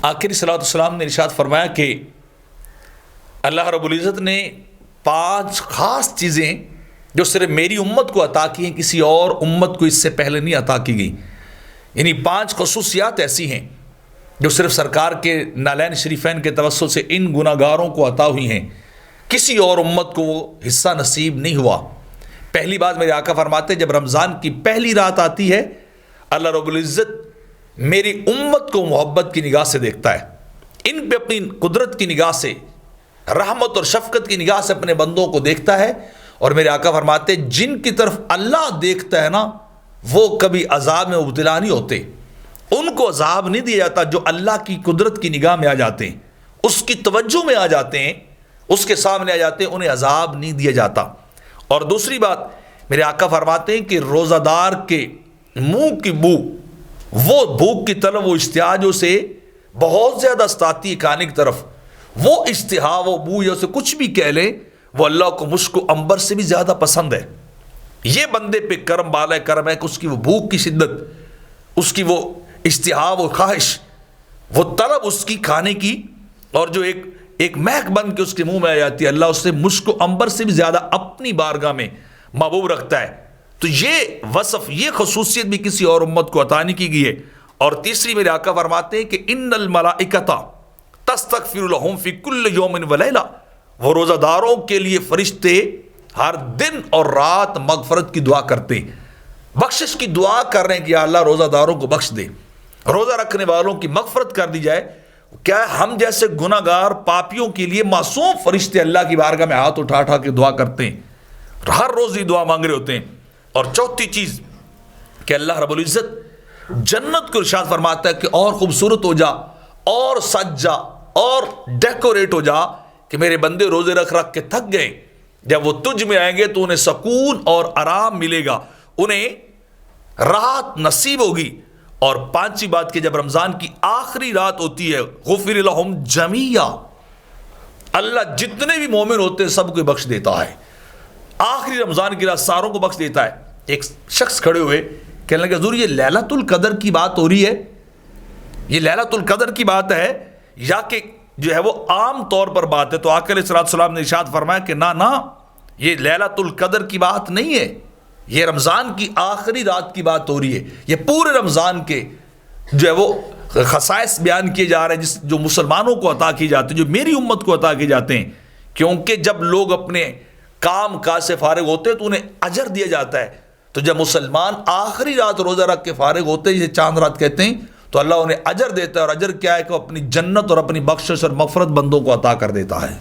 آخری صلاۃ والسلام نے ارشاد فرمایا کہ اللہ رب العزت نے 5 خاص چیزیں جو صرف میری امت کو عطا کی ہیں، کسی اور امت کو اس سے پہلے نہیں عطا کی گئی. یعنی 5 خصوصیات ایسی ہیں جو صرف سرکار کے نالین شریفین کے توسط سے ان گناہگاروں کو عطا ہوئی ہیں، کسی اور امت کو وہ حصہ نصیب نہیں ہوا. پہلی بات میرے آقا فرماتے ہیں، جب رمضان کی پہلی رات آتی ہے اللہ رب العزت میری امت کو محبت کی نگاہ سے دیکھتا ہے، ان پہ اپنی قدرت کی نگاہ سے، رحمت اور شفقت کی نگاہ سے اپنے بندوں کو دیکھتا ہے. اور میرے آقا فرماتے ہیں جن کی طرف اللہ دیکھتا ہے نا وہ کبھی عذاب میں مبتلا نہیں ہوتے، ان کو عذاب نہیں دیا جاتا. جو اللہ کی قدرت کی نگاہ میں آ جاتے ہیں، اس کی توجہ میں آ جاتے ہیں، اس کے سامنے آ جاتے ہیں، انہیں عذاب نہیں دیا جاتا. اور دوسری بات میرے آقا فرماتے ہیں کہ روزہ دار کے منہ کی بو، وہ بھوک کی طرف، وہ اشتہا سے بہت زیادہ استاتی ہے کھانے کی طرف، وہ اشتہا، وہ بو یا اسے کچھ بھی کہہ لیں، وہ اللہ کو مشک و عنبر سے بھی زیادہ پسند ہے. یہ بندے پہ کرم بالا کرم ہے کہ اس کی وہ بھوک کی شدت، اس کی وہ اشتہا، وہ خواہش، وہ طلب اس کی کھانے کی، اور جو ایک مہک بن کے اس کے منہ میں آ جاتی ہے، اللہ اس سے مشک و عنبر سے بھی زیادہ اپنی بارگاہ میں محبوب رکھتا ہے. تو یہ وصف، یہ خصوصیت بھی کسی اور امت کو عطا نہیں کی گئی ہے. اور تیسری میرے آقا فرماتے ہیں کہ ان الملائکۃ تستغفر لهم فی کل یوم ولیلہ، وہ روزہ داروں کے لیے فرشتے ہر دن اور رات مغفرت کی دعا کرتے، بخشش کی دعا کر رہے ہیں کہ یا اللہ روزہ داروں کو بخش دے، روزہ رکھنے والوں کی مغفرت کر دی جائے. کیا ہم جیسے گناہ گار پاپیوں کے لیے معصوم فرشتے اللہ کی بارگاہ میں ہاتھ اٹھا اٹھا کے دعا کرتے ہیں، ہر روز یہ دعا مانگ رہے ہوتے ہیں. اور چوتھی چیز کہ اللہ رب العزت جنت کو ارشاد فرماتا ہے کہ اور خوبصورت ہو جا، اور سج جا، اور ڈیکوریٹ ہو جا، کہ میرے بندے روزے رکھ رکھ کے تھک گئے، جب وہ تجھ میں آئیں گے تو انہیں سکون اور آرام ملے گا، انہیں راحت نصیب ہوگی. اور 5ویں بات کہ جب رمضان کی آخری رات ہوتی ہے غفر لہم جمیعا، اللہ جتنے بھی مومن ہوتے ہیں سب کو بخش دیتا ہے. آخری رمضان کی رات ساروں کو بخش دیتا ہے. ایک شخص کھڑے ہوئے کہنے لگے حضور یہ لیلۃ القدر کی بات ہو رہی ہے، یہ لیلۃ القدر کی بات ہے یا کہ جو ہے وہ عام طور پر بات ہے؟ تو آقا علیہ الصلوۃ والسلام نے ارشاد فرمایا کہ نہ، یہ لیلۃ القدر کی بات نہیں ہے، یہ رمضان کی آخری رات کی بات ہو رہی ہے. یہ پورے رمضان کے جو ہے وہ خصائص بیان کیے جا رہے ہیں جو مسلمانوں کو عطا کی جاتے ہیں، جو میری امت کو عطا کیے جاتے ہیں. کیونکہ جب لوگ اپنے کام کاج سے فارغ ہوتے ہیں تو انہیں اجر دیا جاتا ہے. تو جب مسلمان آخری رات روزہ رکھ کے فارغ ہوتے ہیں، جسے چاند رات کہتے ہیں، تو اللہ انہیں اجر دیتا ہے. اور اجر کیا ہے کہ وہ اپنی جنت اور اپنی بخشش اور مغفرت بندوں کو عطا کر دیتا ہے.